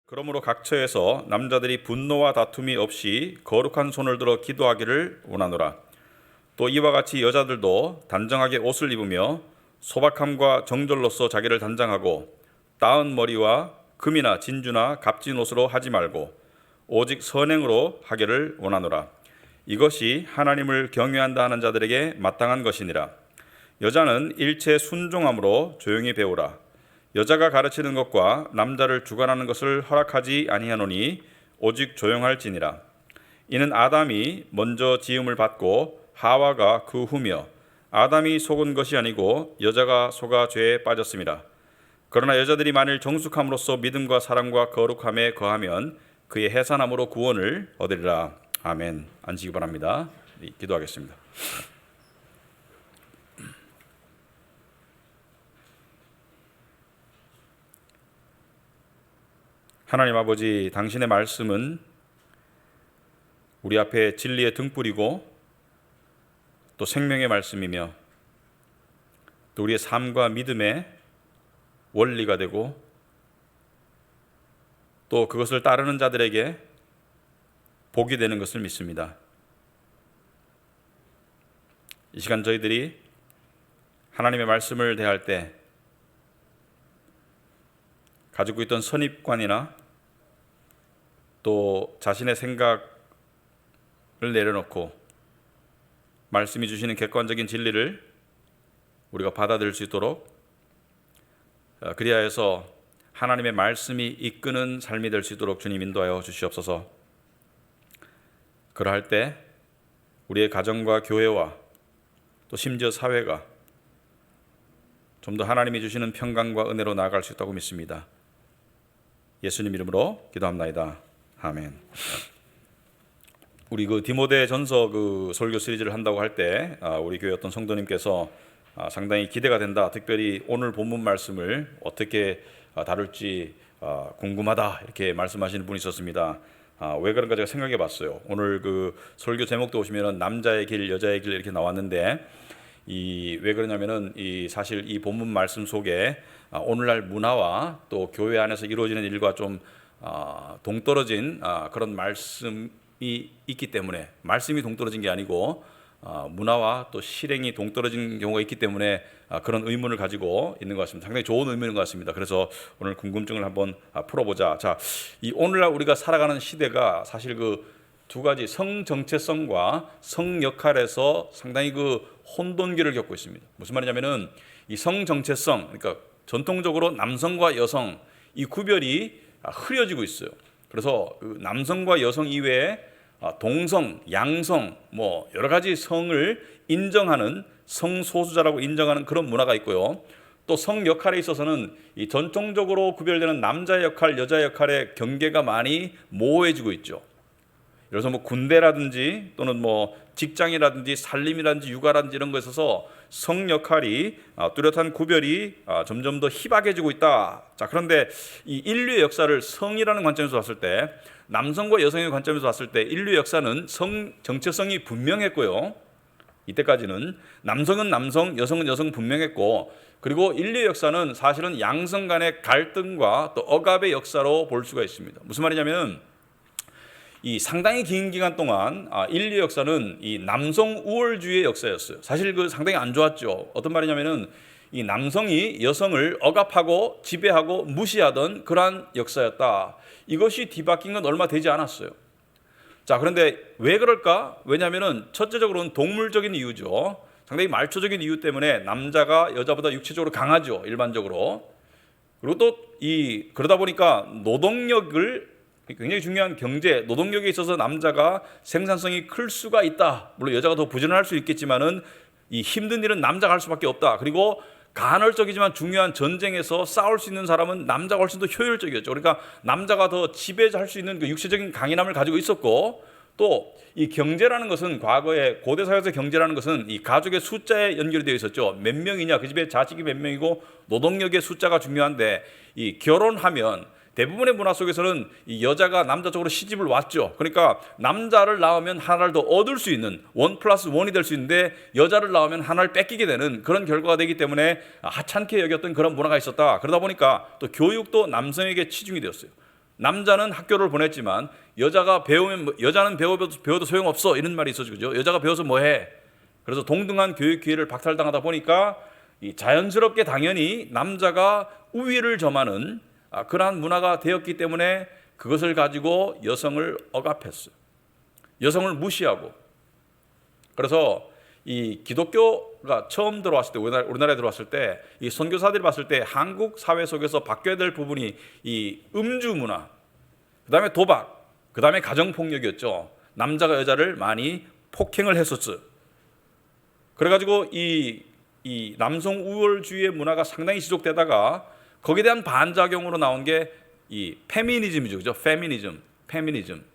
그러므로 각 처에서 남자들이 분노와 다툼이 없이 거룩한 손을 들어 기도하기를 원하노라. 또 이와 같이 여자들도 단정하게 옷을 입으며 소박함과 정절로서 자기를 단장하고 따은 머리와 금이나 진주나 값진 옷으로 하지 말고 오직 선행으로 하기를 원하노라. 이것이 하나님을 경외한다 하는 자들에게 마땅한 것이니라. 여자는 일체 순종함으로 조용히 배우라. 여자가 가르치는 것과 남자를 주관하는 것을 허락하지 아니하노니 오직 조용할지니라. 이는 아담이 먼저 지음을 받고 하와가 그 후며 아담이 속은 것이 아니고 여자가 속아 죄에 빠졌습니다. 그러나 여자들이 만일 정숙함으로써 믿음과 사랑과 거룩함에 거하면 그의 해산함으로 구원을 얻으리라. 아멘. 앉으시기 바랍니다. 기도하겠습니다. 하나님 아버지, 당신의 말씀은 우리 앞에 진리의 등불이고 또 생명의 말씀이며 또 우리의 삶과 믿음의 원리가 되고 또 그것을 따르는 자들에게 복이 되는 것을 믿습니다. 이 시간 저희들이 하나님의 말씀을 대할 때 가지고 있던 선입관이나 또 자신의 생각을 내려놓고 말씀이 주시는 객관적인 진리를 우리가 받아들일 수 있도록 그리하여서 하나님의 말씀이 이끄는 삶이 될 수 있도록 주님 인도하여 주시옵소서. 그러할 때 우리의 가정과 교회와 또 심지어 사회가 좀 더 하나님이 주시는 평강과 은혜로 나아갈 수 있다고 믿습니다. 예수님 이름으로 기도합나이다. 아멘. 우리 디모데 전서 설교 시리즈를 한다고 할 때 우리 교회 어떤 성도님께서 상당히 기대가 된다. 특별히 오늘 본문 말씀을 어떻게 다룰지 궁금하다 이렇게 말씀하시는 분이 있었습니다. 왜 그런가 제가 생각해 봤어요. 오늘 설교 제목도 보시면 남자의 길, 여자의 길 이렇게 나왔는데 왜 그러냐면은 사실 이 본문 말씀 속에 오늘날 문화와 또 교회 안에서 이루어지는 일과 좀 동떨어진 그런 말씀이 있기 때문에, 말씀이 동떨어진 게 아니고 문화와 또 실행이 동떨어진 경우가 있기 때문에 그런 의문을 가지고 있는 것 같습니다. 상당히 좋은 의문인 것 같습니다. 그래서 오늘 궁금증을 한번 풀어보자. 자, 이 오늘날 우리가 살아가는 시대가 사실 두 가지 성 정체성과 성 역할에서 상당히 혼돈기를 겪고 있습니다. 무슨 말이냐면은 이 성 정체성, 그러니까 전통적으로 남성과 여성 이 구별이 흐려지고 있어요. 그래서 남성과 여성 이외에 동성, 양성, 여러 가지 성을 인정하는 성소수자라고 인정하는 그런 문화가 있고요. 또 성 역할에 있어서는 이 전통적으로 구별되는 남자 역할, 여자 역할의 경계가 많이 모호해지고 있죠. 예를 들어서 군대라든지 또는 직장이라든지 살림이라든지 육아라든지 이런 것에 있어서 성 역할이 뚜렷한 구별이 점점 더 희박해지고 있다. 자, 그런데 이 인류의 역사를 성이라는 관점에서 봤을 때, 남성과 여성의 관점에서 봤을 때 인류의 역사는 성 정체성이 분명했고요. 이때까지는 남성은 남성, 여성은 여성 분명했고, 그리고 인류의 역사는 사실은 양성 간의 갈등과 또 억압의 역사로 볼 수가 있습니다. 무슨 말이냐면 이 상당히 긴 기간 동안 인류 역사는 이 남성 우월주의의 역사였어요. 사실 상당히 안 좋았죠. 어떤 말이냐면은 이 남성이 여성을 억압하고 지배하고 무시하던 그러한 역사였다. 이것이 뒤바뀐 건 얼마 되지 않았어요. 자, 그런데 왜 그럴까? 왜냐하면은 첫째적으로는 동물적인 이유죠. 상당히 말초적인 이유 때문에 남자가 여자보다 육체적으로 강하죠, 일반적으로. 그리고 또 그러다 보니까 노동력을, 굉장히 중요한 경제, 노동력에 있어서 남자가 생산성이 클 수가 있다. 물론 여자가 더 부지런할 수 있겠지만은 이 힘든 일은 남자가 할 수밖에 없다. 그리고 간헐적이지만 중요한 전쟁에서 싸울 수 있는 사람은 남자가 훨씬 더 효율적이었죠. 그러니까 남자가 더 지배할 수 있는 육체적인 강인함을 가지고 있었고, 또 이 경제라는 것은 과거에 고대 사회에서 경제라는 것은 이 가족의 숫자에 연결이 되어 있었죠. 몇 명이냐, 그 집에 자식이 몇 명이고 노동력의 숫자가 중요한데, 이 결혼하면 대부분의 문화 속에서는 이 여자가 남자 쪽으로 시집을 왔죠. 그러니까 남자를 낳으면 하나를 더 얻을 수 있는 1+1이 될 수 있는데, 여자를 낳으면 하나를 뺏기게 되는 그런 결과가 되기 때문에 하찮게 여겼던 그런 문화가 있었다. 그러다 보니까 또 교육도 남성에게 치중이 되었어요. 남자는 학교를 보냈지만 여자는 배워도 소용없어 이런 말이 있었죠. 그죠? 여자가 배워서 뭐해? 그래서 동등한 교육 기회를 박탈당하다 보니까 이 자연스럽게 당연히 남자가 우위를 점하는 그러한 문화가 되었기 때문에 그것을 가지고 여성을 억압했어요. 여성을 무시하고. 그래서 이 기독교가 처음 들어왔을 때, 우리나라에 들어왔을 때, 이 선교사들이 봤을 때 한국 사회 속에서 바뀌어야 될 부분이 이 음주 문화, 그 다음에 도박, 그 다음에 가정폭력이었죠. 남자가 여자를 많이 폭행을 했었어요. 그래가지고 이 남성 우월주의의 문화가 상당히 지속되다가 거기에 대한 반작용으로 나온 게 이 페미니즘이죠. 그죠? 페미니즘.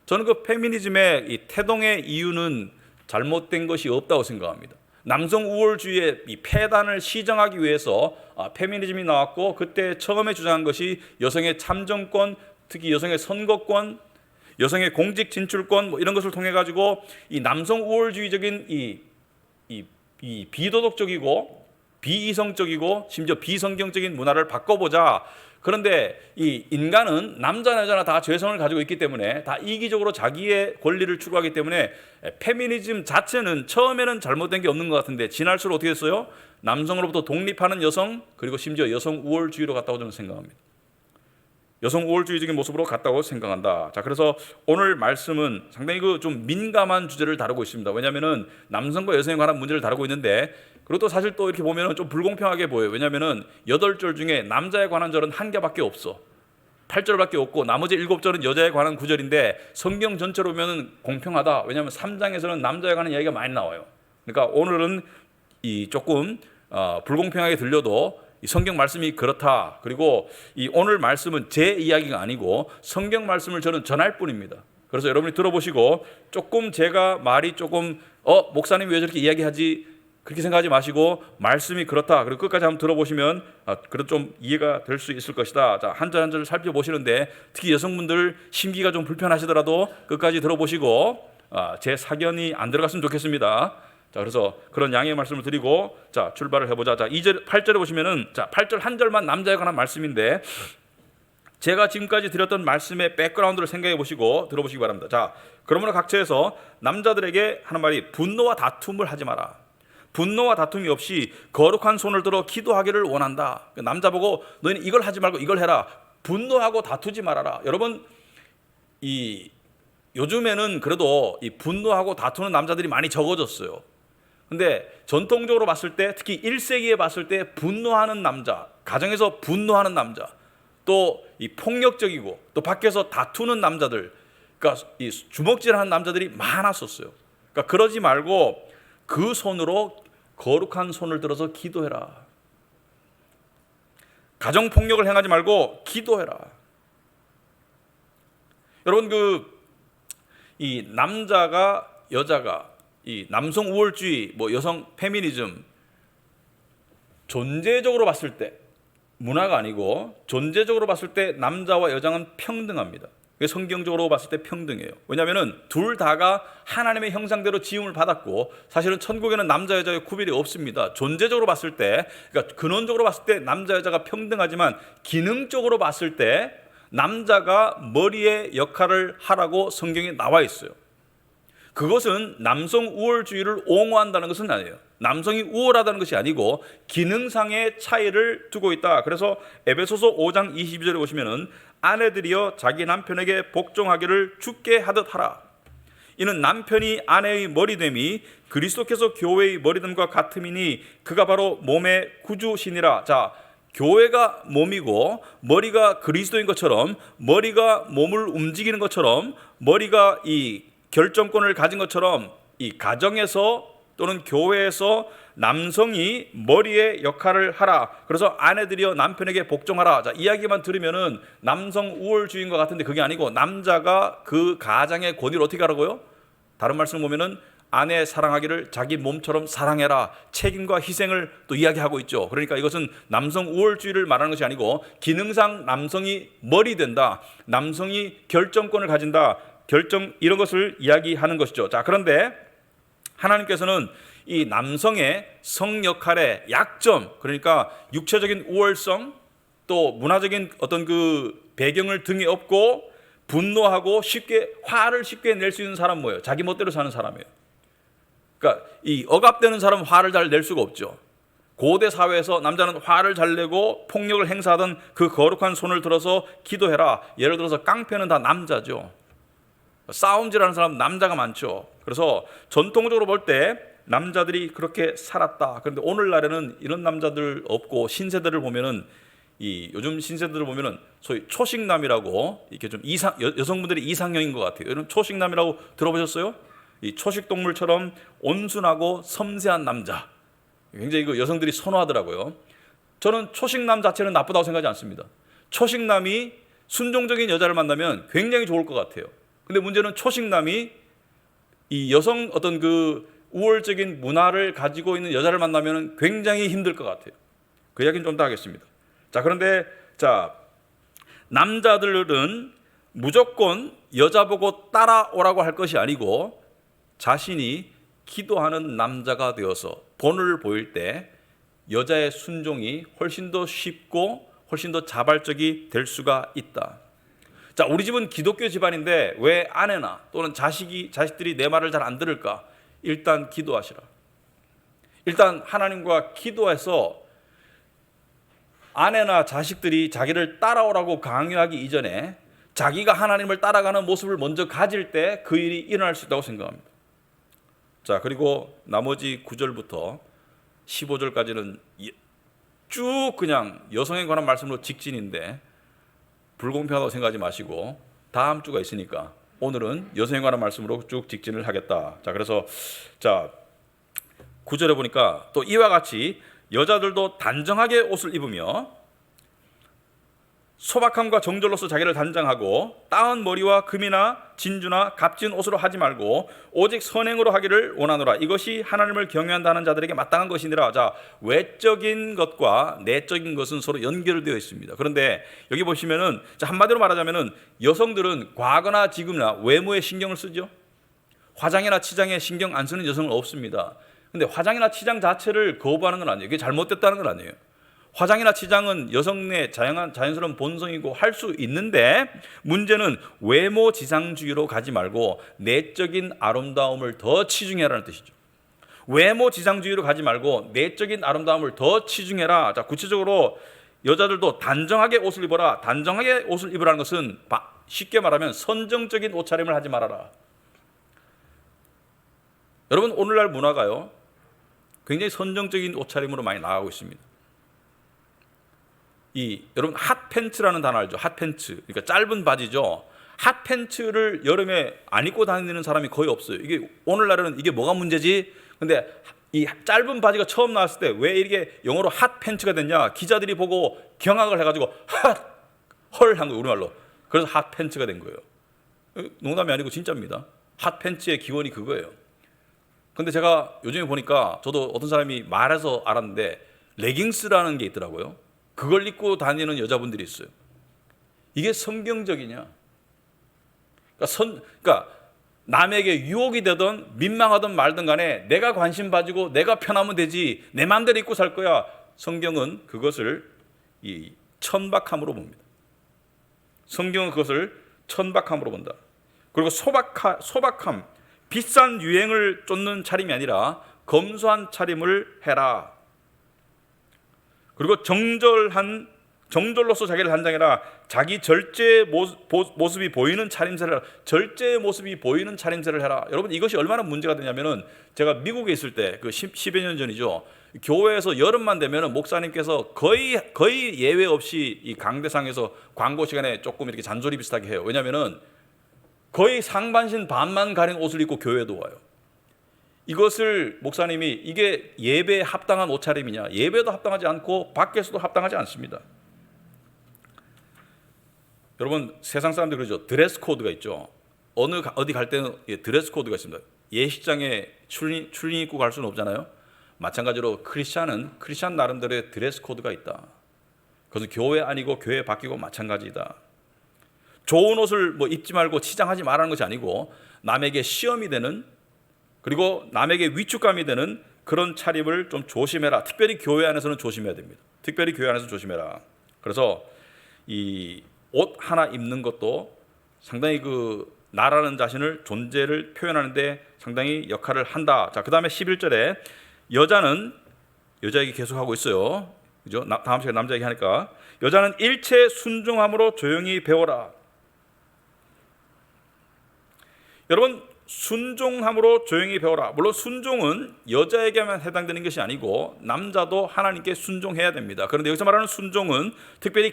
저는 그 페미니즘의 이 태동의 이유는 잘못된 것이 없다고 생각합니다. 남성 우월주의의 이 폐단을 시정하기 위해서 페미니즘이 나왔고, 그때 처음에 주장한 것이 여성의 참정권, 특히 여성의 선거권, 여성의 공직 진출권 이런 것을 통해 가지고 이 남성 우월주의적인 이 비도덕적이고 비이성적이고 심지어 비성경적인 문화를 바꿔보자. 그런데 이 인간은 남자나 여자나 다 죄성을 가지고 있기 때문에 다 이기적으로 자기의 권리를 추구하기 때문에 페미니즘 자체는 처음에는 잘못된 게 없는 것 같은데 지날수록 어떻게 됐어요? 남성으로부터 독립하는 여성, 그리고 심지어 여성 우월주의로 갔다고 저는 생각합니다. 여성 우월주의적인 모습으로 갔다고 생각한다. 자, 그래서 오늘 말씀은 상당히 좀 민감한 주제를 다루고 있습니다. 왜냐하면은 남성과 여성에 관한 문제를 다루고 있는데, 그리고 또 사실 또 이렇게 보면은 좀 불공평하게 보여요. 왜냐하면은 8절 중에 남자에 관한 절은 1개밖에 없어. 8절밖에 없고 나머지 7절은 여자에 관한 구절인데 성경 전체로 보면은 공평하다. 왜냐하면 3장에서는 남자에 관한 이야기가 많이 나와요. 그러니까 오늘은 이 조금 불공평하게 들려도 이 성경 말씀이 그렇다. 그리고 이 오늘 말씀은 제 이야기가 아니고 성경 말씀을 저는 전할 뿐입니다. 그래서 여러분이 들어보시고 조금 제가 말이 조금 목사님 왜 저렇게 이야기하지? 그렇게 생각하지 마시고 말씀이 그렇다. 그리고 끝까지 한번 들어보시면 그래도 좀 이해가 될 수 있을 것이다. 자, 한 절 한 절 살펴보시는데 특히 여성분들 심기가 좀 불편하시더라도 끝까지 들어보시고 제 사견이 안 들어갔으면 좋겠습니다. 자, 그래서 그런 양해의 말씀을 드리고 자, 출발을 해보자. 자, 2절, 8절에 보시면은 자, 8절 한 절만 남자에 관한 말씀인데 제가 지금까지 드렸던 말씀의 백그라운드를 생각해 보시고 들어보시기 바랍니다. 자, 그러므로 각처에서 남자들에게 하는 말이 분노와 다툼을 하지 마라. 분노와 다툼이 없이 거룩한 손을 들어 기도하기를 원한다. 남자 보고 너희는 이걸 하지 말고 이걸 해라. 분노하고 다투지 말아라. 여러분, 요즘에는 그래도 이 분노하고 다투는 남자들이 많이 적어졌어요. 근데 전통적으로 봤을 때, 특히 1세기에 봤을 때 분노하는 남자, 가정에서 분노하는 남자, 또 이 폭력적이고 또 밖에서 다투는 남자들, 그러니까 이 주먹질하는 남자들이 많았었어요. 그러니까 그러지 말고 그 손으로 거룩한 손을 들어서 기도해라. 가정 폭력을 행하지 말고 기도해라. 여러분, 이 남자가 여자가 이 남성 우월주의, 여성 페미니즘 존재적으로 봤을 때 문화가 아니고 존재적으로 봤을 때 남자와 여자는 평등합니다. 성경적으로 봤을 때 평등해요. 왜냐하면 둘 다가 하나님의 형상대로 지음을 받았고 사실은 천국에는 남자 여자의 구별이 없습니다. 존재적으로 봤을 때, 그러니까 근원적으로 봤을 때 남자 여자가 평등하지만 기능적으로 봤을 때 남자가 머리의 역할을 하라고 성경에 나와 있어요. 그것은 남성 우월주의를 옹호한다는 것은 아니에요. 남성이 우월하다는 것이 아니고 기능상의 차이를 두고 있다. 그래서 에베소서 5장 22절에 보시면은 아내들이여 자기 남편에게 복종하기를 주께 하듯 하라. 이는 남편이 아내의 머리됨이 그리스도께서 교회의 머리됨과 같음이니 그가 바로 몸의 구주시니라. 자, 교회가 몸이고 머리가 그리스도인 것처럼, 머리가 몸을 움직이는 것처럼, 머리가 이 결정권을 가진 것처럼 이 가정에서 또는 교회에서 남성이 머리의 역할을 하라. 그래서 아내들이여 남편에게 복종하라. 자, 이야기만 들으면은 남성 우월주의인 것 같은데 그게 아니고 남자가 그 가장의 권위를 어떻게 하라고요? 다른 말씀 보면은 아내 사랑하기를 자기 몸처럼 사랑해라. 책임과 희생을 또 이야기하고 있죠. 그러니까 이것은 남성 우월주의를 말하는 것이 아니고 기능상 남성이 머리 된다. 남성이 결정권을 가진다. 이런 것을 이야기하는 것이죠. 자, 그런데 하나님께서는 이 남성의 성 역할의 약점, 그러니까 육체적인 우월성, 또 문화적인 어떤 그 배경을 등에 업고 분노하고 화를 쉽게 낼 수 있는 사람 뭐예요? 자기 멋대로 사는 사람이에요. 그러니까 이 억압되는 사람은 화를 잘 낼 수가 없죠. 고대 사회에서 남자는 화를 잘 내고 폭력을 행사하던 그 거룩한 손을 들어서 기도해라. 예를 들어서 깡패는 다 남자죠. 싸움질하는 사람은 남자가 많죠. 그래서 전통적으로 볼 때 남자들이 그렇게 살았다. 그런데 오늘날에는 이런 남자들 없고 신세대를 보면은 요즘 신세대를 보면은 소위 초식남이라고 이렇게 좀 여성분들이 이상형인 것 같아요. 이런 초식남이라고 들어보셨어요? 이 초식 동물처럼 온순하고 섬세한 남자. 굉장히 그 여성들이 선호하더라고요. 저는 초식남 자체는 나쁘다고 생각하지 않습니다. 초식남이 순종적인 여자를 만나면 굉장히 좋을 것 같아요. 근데 문제는 초식남이 이 여성 어떤 그 우월적인 문화를 가지고 있는 여자를 만나면 굉장히 힘들 것 같아요. 그 이야기는 좀 더 하겠습니다. 자, 그런데 남자들은 무조건 여자 보고 따라오라고 할 것이 아니고 자신이 기도하는 남자가 되어서 본을 보일 때 여자의 순종이 훨씬 더 쉽고 훨씬 더 자발적이 될 수가 있다. 자, 우리 집은 기독교 집안인데 왜 아내나 또는 자식들이 내 말을 잘 안 들을까? 일단 기도하시라. 일단 하나님과 기도해서 아내나 자식들이 자기를 따라오라고 강요하기 이전에 자기가 하나님을 따라가는 모습을 먼저 가질 때 그 일이 일어날 수 있다고 생각합니다. 자, 그리고 나머지 9절부터 15절까지는 쭉 그냥 여성에 관한 말씀으로 직진인데 불공평하다고 생각하지 마시고 다음 주가 있으니까 오늘은 여성에 관한 말씀으로 쭉 직진을 하겠다. 자, 그래서 9절에 보니까 또 이와 같이 여자들도 단정하게 옷을 입으며 소박함과 정절로서 자기를 단장하고 따은 머리와 금이나 진주나 값진 옷으로 하지 말고 오직 선행으로 하기를 원하노라. 이것이 하나님을 경외한다는 자들에게 마땅한 것이니라. 자, 외적인 것과 내적인 것은 서로 연결되어 있습니다. 그런데 여기 보시면은 한마디로 말하자면은 여성들은 과거나 지금이나 외모에 신경을 쓰죠. 화장이나 치장에 신경 안 쓰는 여성은 없습니다. 근데 화장이나 치장 자체를 거부하는 건 아니에요. 그게 잘못됐다는 건 아니에요. 화장이나 치장은 여성의 자연스러운 본성이고 할 수 있는데 문제는 외모 지상주의로 가지 말고 내적인 아름다움을 더 치중해라는 뜻이죠. 외모 지상주의로 가지 말고 내적인 아름다움을 더 치중해라. 자, 구체적으로 여자들도 단정하게 옷을 입어라. 단정하게 옷을 입으라는 것은 쉽게 말하면 선정적인 옷차림을 하지 말아라. 여러분, 오늘날 문화가요 굉장히 선정적인 옷차림으로 많이 나가고 있습니다. 여러분 핫팬츠라는 단어 알죠? 핫팬츠. 그러니까 짧은 바지죠. 핫팬츠를 여름에 안 입고 다니는 사람이 거의 없어요. 이게 오늘날에는 이게 뭐가 문제지? 근데 이 짧은 바지가 처음 나왔을 때 왜 이게 영어로 핫팬츠가 됐냐? 기자들이 보고 경악을 해가지고 헐 한 거예요, 우리말로. 그래서 핫팬츠가 된 거예요. 농담이 아니고 진짜입니다. 핫팬츠의 기원이 그거예요. 근데 제가 요즘에 보니까 저도 어떤 사람이 말해서 알았는데 레깅스라는 게 있더라고요. 그걸 입고 다니는 여자분들이 있어요. 이게 성경적이냐? 그러니까 남에게 유혹이 되든 민망하든 말든 간에 내가 관심 가지고 내가 편하면 되지 내 마음대로 입고 살 거야. 성경은 그것을 천박함으로 봅니다. 성경은 그것을 천박함으로 본다. 그리고 소박함, 비싼 유행을 쫓는 차림이 아니라 검소한 차림을 해라. 그리고 정절로서 자기를 단장해라. 자기 절제의 모습이 보이는 차림새를 해라. 절제의 모습이 보이는 차림새를 해라. 여러분, 이것이 얼마나 문제가 되냐면은 제가 미국에 있을 때 그 10여 년 전이죠. 교회에서 여름만 되면은 목사님께서 거의 예외 없이 이 강대상에서 광고 시간에 조금 이렇게 잔소리 비슷하게 해요. 왜냐면은 거의 상반신 반만 가린 옷을 입고 교회에도 와요. 이것을 목사님이 이게 예배에 합당한 옷차림이냐? 예배도 합당하지 않고 밖에서도 합당하지 않습니다. 여러분, 세상 사람들 그러죠. 드레스 코드가 있죠. 어디 갈 때는 드레스 코드가 있습니다. 예식장에 추리닝 입고 갈 수는 없잖아요. 마찬가지로 크리스찬 나름대로의 드레스 코드가 있다. 그것은 교회 아니고 교회 바뀌고 마찬가지다. 좋은 옷을 입지 말고 치장하지 말라는 것이 아니고 남에게 시험이 되는 그리고 남에게 위축감이 되는 그런 차림을 좀 조심해라. 특별히 교회 안에서는 조심해야 됩니다. 특별히 교회 안에서 조심해라. 그래서 이 옷 하나 입는 것도 상당히 그 나라는 자신을 존재를 표현하는데 상당히 역할을 한다. 자, 그다음에 11절에 여자는 여자 얘기 계속하고 있어요. 그죠? 다음 시간에 남자 얘기 하니까 여자는 일체 순종함으로 조용히 배워라. 여러분, 순종함으로 조용히 배워라. 물론 순종은 여자에게만 해당되는 것이 아니고 남자도 하나님께 순종해야 됩니다. 그런데 여기서 말하는 순종은 특별히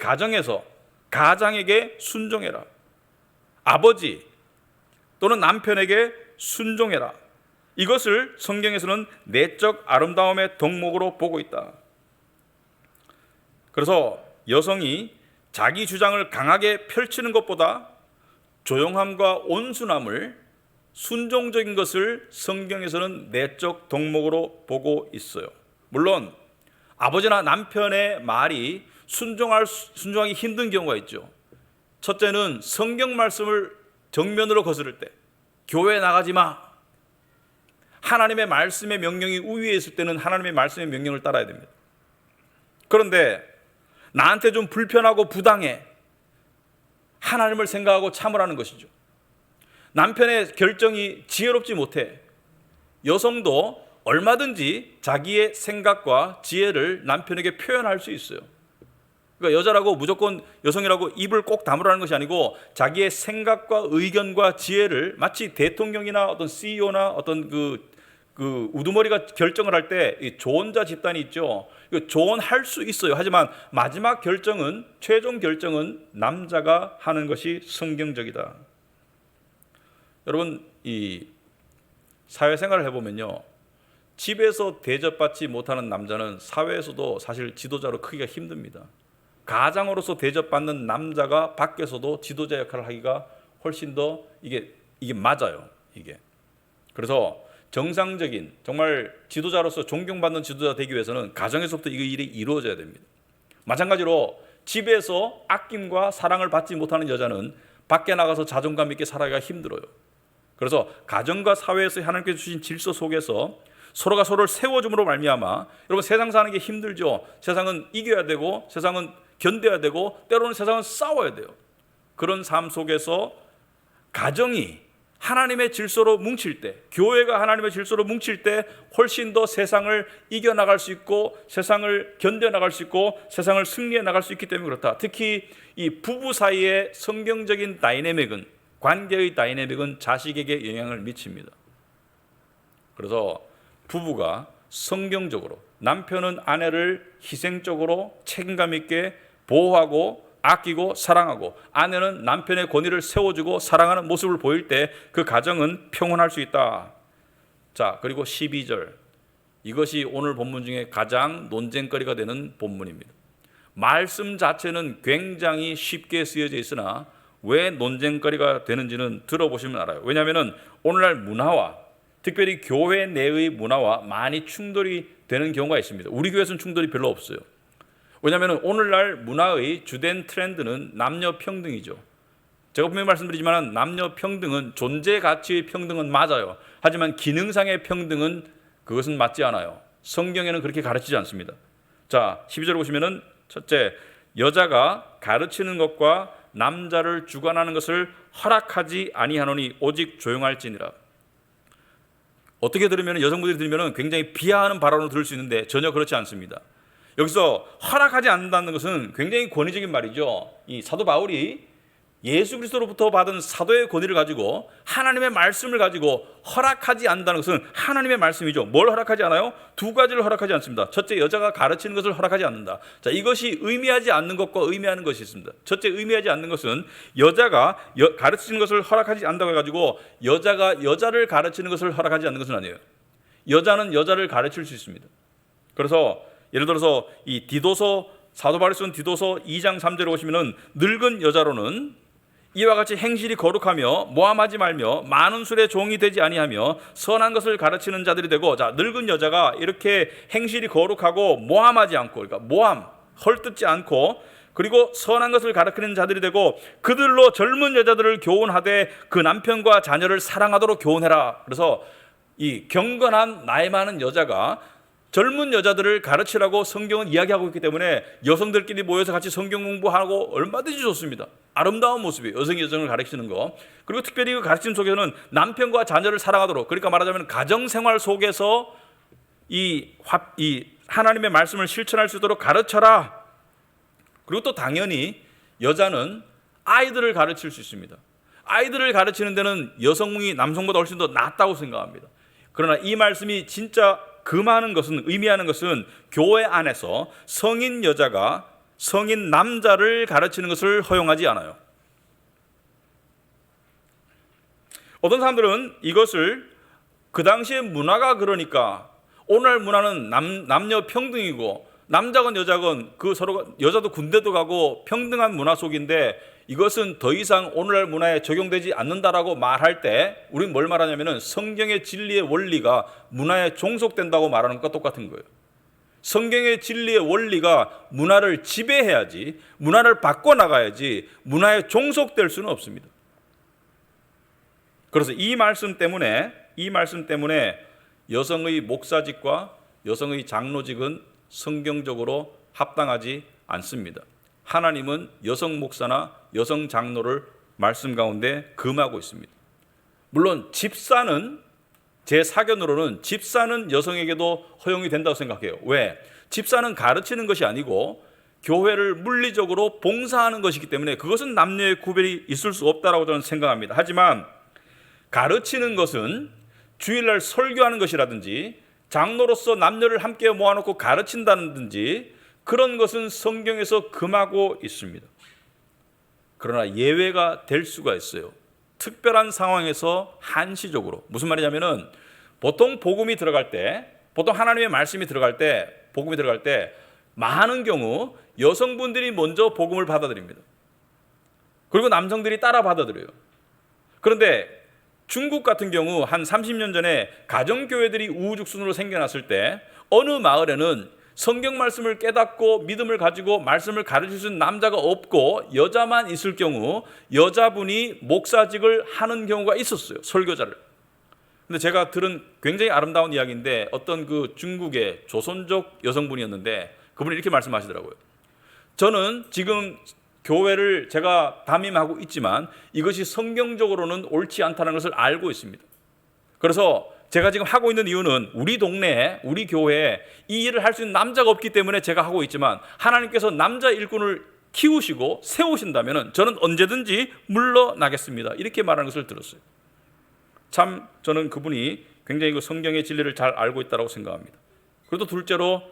가장에게 순종해라. 아버지 또는 남편에게 순종해라. 이것을 성경에서는 내적 아름다움의 덕목으로 보고 있다. 그래서 여성이 자기 주장을 강하게 펼치는 것보다 조용함과 온순함을, 순종적인 것을 성경에서는 내적 덕목으로 보고 있어요. 물론 아버지나 남편의 말이 순종하기 힘든 경우가 있죠. 첫째는 성경 말씀을 정면으로 거스를 때, 교회 나가지 마. 하나님의 말씀의 명령이 우위에 있을 때는 하나님의 말씀의 명령을 따라야 됩니다. 그런데 나한테 좀 불편하고 부당해. 하나님을 생각하고 참으라는 것이죠. 남편의 결정이 지혜롭지 못해. 여성도 얼마든지 자기의 생각과 지혜를 남편에게 표현할 수 있어요. 그러니까 여자라고 무조건 여성이라고 입을 꼭 다물라는 것이 아니고 자기의 생각과 의견과 지혜를 마치 대통령이나 어떤 CEO나 어떤 그 우두머리가 결정을 할 때 조언자 집단이 있죠. 조언할 수 있어요. 하지만 마지막 결정은, 최종 결정은 남자가 하는 것이 성경적이다. 여러분, 이 사회생활을 해보면요, 집에서 대접받지 못하는 남자는 사회에서도 사실 지도자로 크기가 힘듭니다. 가장으로서 대접받는 남자가 밖에서도 지도자 역할을 하기가 훨씬 더 이게 맞아요. 이게. 그래서 정상적인 정말 지도자로서 존경받는 지도자 되기 위해서는 가정에서부터 이 일이 이루어져야 됩니다. 마찬가지로 집에서 아낌과 사랑을 받지 못하는 여자는 밖에 나가서 자존감 있게 살아가기가 힘들어요. 그래서 가정과 사회에서 하나님께서 주신 질서 속에서 서로가 서로를 세워줌으로 말미암아, 여러분, 세상 사는 게 힘들죠. 세상은 이겨야 되고 세상은 견뎌야 되고 때로는 세상은 싸워야 돼요. 그런 삶 속에서 가정이 하나님의 질서로 뭉칠 때, 교회가 하나님의 질서로 뭉칠 때 훨씬 더 세상을 이겨나갈 수 있고 세상을 견뎌나갈 수 있고 세상을 승리해 나갈 수 있기 때문에 그렇다. 특히 이 부부 사이의 성경적인 다이내믹은, 관계의 다이내믹은 자식에게 영향을 미칩니다. 그래서 부부가 성경적으로, 남편은 아내를 희생적으로 책임감 있게 보호하고 아끼고 사랑하고, 아내는 남편의 권위를 세워주고 사랑하는 모습을 보일 때 그 가정은 평온할 수 있다. 자, 그리고 12절, 이것이 오늘 본문 중에 가장 논쟁거리가 되는 본문입니다. 말씀 자체는 굉장히 쉽게 쓰여져 있으나 왜 논쟁거리가 되는지는 들어보시면 알아요. 왜냐하면 오늘날 문화와, 특별히 교회 내의 문화와 많이 충돌이 되는 경우가 있습니다. 우리 교회에서는 충돌이 별로 없어요. 왜냐하면 오늘날 문화의 주된 트렌드는 남녀 평등이죠. 제가 분명히 말씀드리지만 남녀 평등은, 존재 가치의 평등은 맞아요. 하지만 기능상의 평등은, 그것은 맞지 않아요. 성경에는 그렇게 가르치지 않습니다. 자, 12절 보시면은, 첫째, 여자가 가르치는 것과 남자를 주관하는 것을 허락하지 아니하노니 오직 조용할지니라. 어떻게 들으면, 여성분들이 들으면 굉장히 비하하는 발언으로 들을 수 있는데 전혀 그렇지 않습니다. 여기서 허락하지 않는다는 것은 굉장히 권위적인 말이죠. 이 사도 바울이 예수 그리스도로부터 받은 사도의 권위를 가지고 하나님의 말씀을 가지고 허락하지 않는다는 것은 하나님의 말씀이죠. 뭘 허락하지 않아요? 두 가지를 허락하지 않습니다. 첫째, 여자가 가르치는 것을 허락하지 않는다. 자, 이것이 의미하지 않는 것과 의미하는 것이 있습니다. 첫째, 의미하지 않는 것은 여자가 가르치는 것을 허락하지 않는다고 해가지고 여자가 여자를 가르치는 것을 허락하지 않는 것은 아니에요. 여자는 여자를 가르칠 수 있습니다. 그래서 예를 들어서 이 디도서, 사도 바울이 쓴 디도서 2장 3절에 보시면은, 늙은 여자로는 이와 같이 행실이 거룩하며 모함하지 말며 많은 술의 종이 되지 아니하며 선한 것을 가르치는 자들이 되고. 자, 늙은 여자가 이렇게 행실이 거룩하고 모함하지 않고, 그러니까 모함, 헐뜯지 않고, 그리고 선한 것을 가르치는 자들이 되고 그들로 젊은 여자들을 교훈하되 그 남편과 자녀를 사랑하도록 교훈해라. 그래서 이 경건한 나이 많은 여자가 젊은 여자들을 가르치라고 성경은 이야기하고 있기 때문에 여성들끼리 모여서 같이 성경 공부하고 얼마든지 좋습니다. 아름다운 모습이에요. 여성을 가르치는 거. 그리고 특별히 그 가르침 속에서는 남편과 자녀를 사랑하도록, 그러니까 말하자면 가정생활 속에서 이 하나님의 말씀을 실천할 수 있도록 가르쳐라. 그리고 또 당연히 여자는 아이들을 가르칠 수 있습니다. 아이들을 가르치는 데는 여성이 남성보다 훨씬 더 낫다고 생각합니다. 그러나 이 말씀이 진짜 의미하는 것은 교회 안에서 성인 여자가 성인 남자를 가르치는 것을 허용하지 않아요. 어떤 사람들은 이것을 그 당시의 문화가 그러니까, 오늘날 문화는 남녀 평등이고 남자건 여자건 그 서로가, 여자도 군대도 가고 평등한 문화 속인데 이것은 더 이상 오늘날 문화에 적용되지 않는다라고 말할 때 우리는 뭘 말하냐면은 성경의 진리의 원리가 문화에 종속된다고 말하는 것과 똑같은 거예요. 성경의 진리의 원리가 문화를 지배해야지, 문화를 바꿔나가야지 문화에 종속될 수는 없습니다. 그래서 이 말씀 때문에 여성의 목사직과 여성의 장로직은 성경적으로 합당하지 않습니다. 하나님은 여성 목사나 여성 장로를 말씀 가운데 금하고 있습니다. 물론 집사는, 제 사견으로는 집사는 여성에게도 허용이 된다고 생각해요. 왜? 집사는 가르치는 것이 아니고 교회를 물리적으로 봉사하는 것이기 때문에 그것은 남녀의 구별이 있을 수 없다라고 저는 생각합니다. 하지만 가르치는 것은 주일날 설교하는 것이라든지 장로로서 남녀를 함께 모아놓고 가르친다든지 그런 것은 성경에서 금하고 있습니다. 그러나 예외가 될 수가 있어요. 특별한 상황에서 한시적으로. 무슨 말이냐면은 보통 복음이 들어갈 때, 보통 하나님의 말씀이 들어갈 때, 복음이 들어갈 때 많은 경우 여성분들이 먼저 복음을 받아들입니다. 그리고 남성들이 따라 받아들여요. 그런데 중국 같은 경우 한 30년 전에 가정교회들이 우후죽순으로 생겨났을 때 어느 마을에는 성경 말씀을 깨닫고 믿음을 가지고 말씀을 가르칠 수 있는 남자가 없고 여자만 있을 경우 여자분이 목사직을 하는 경우가 있었어요. 설교자를. 근데 제가 들은 굉장히 아름다운 이야기인데 어떤 그 중국의 조선족 여성분이었는데 그분이 이렇게 말씀하시더라고요. 저는 지금 교회를 제가 담임하고 있지만 이것이 성경적으로는 옳지 않다는 것을 알고 있습니다. 그래서 제가 지금 하고 있는 이유는 우리 동네에, 우리 교회에 이 일을 할 수 있는 남자가 없기 때문에 제가 하고 있지만 하나님께서 남자 일꾼을 키우시고 세우신다면 저는 언제든지 물러나겠습니다. 이렇게 말하는 것을 들었어요. 참 저는 그분이 굉장히 그 성경의 진리를 잘 알고 있다고 생각합니다. 그리고 둘째로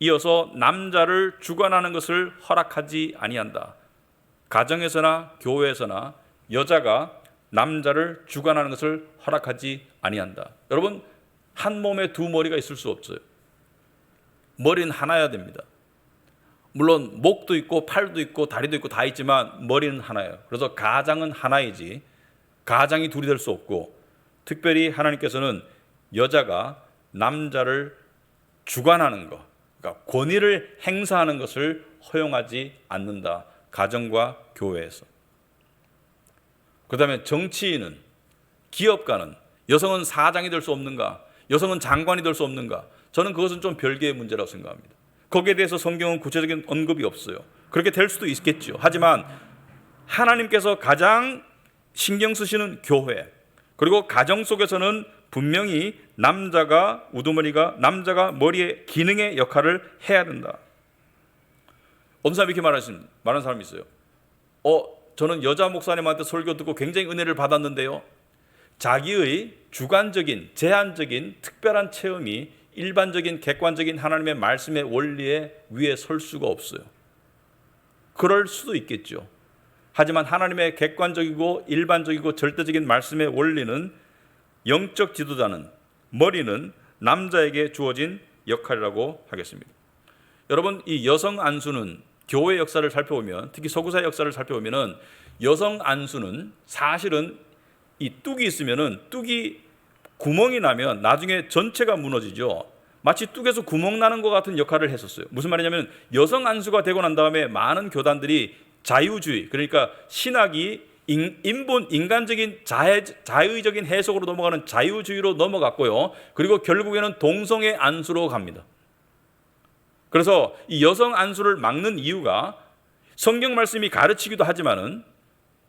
이어서 남자를 주관하는 것을 허락하지 아니한다. 가정에서나 교회에서나 여자가 남자를 주관하는 것을 허락하지 아니한다. 여러분, 한 몸에 두 머리가 있을 수 없어요. 머리는 하나여야 됩니다. 물론 목도 있고 팔도 있고 다리도 있고 다 있지만 머리는 하나예요. 그래서 가장은 하나이지 가장이 둘이 될 수 없고, 특별히 하나님께서는 여자가 남자를 주관하는 것, 그러니까 권위를 행사하는 것을 허용하지 않는다. 가정과 교회에서. 그 다음에 정치인은, 기업가는 여성은 사장이 될 수 없는가? 여성은 장관이 될 수 없는가? 저는 그것은 좀 별개의 문제라고 생각합니다. 거기에 대해서 성경은 구체적인 언급이 없어요. 그렇게 될 수도 있겠죠. 하지만 하나님께서 가장 신경 쓰시는 교회, 그리고 가정 속에서는 분명히 남자가 우두머리가, 남자가 머리의 기능의 역할을 해야 된다. 어떤 사람이 이렇게 말하는 사람이 있어요. 저는 여자 목사님한테 설교 듣고 굉장히 은혜를 받았는데요. 자기의 주관적인, 제한적인, 특별한 체험이 일반적인, 객관적인 하나님의 말씀의 원리에 위에 설 수가 없어요. 그럴 수도 있겠죠. 하지만 하나님의 객관적이고 일반적이고 절대적인 말씀의 원리는, 영적 지도자는, 머리는 남자에게 주어진 역할이라고 하겠습니다. 여러분, 이 여성 안수는 교회 역사를 살펴보면, 특히 서구사의 역사를 살펴보면은 여성 안수는 사실은 이 뚝이 있으면은, 뚝이 구멍이 나면 나중에 전체가 무너지죠. 마치 뚝에서 구멍 나는 것 같은 역할을 했었어요. 무슨 말이냐면 여성 안수가 되고 난 다음에 많은 교단들이 자유주의, 그러니까 신학이 인간적인 자의적인 해석으로 넘어가는 자유주의로 넘어갔고요. 그리고 결국에는 동성애 안수로 갑니다. 그래서 이 여성 안수를 막는 이유가 성경 말씀이 가르치기도 하지만은,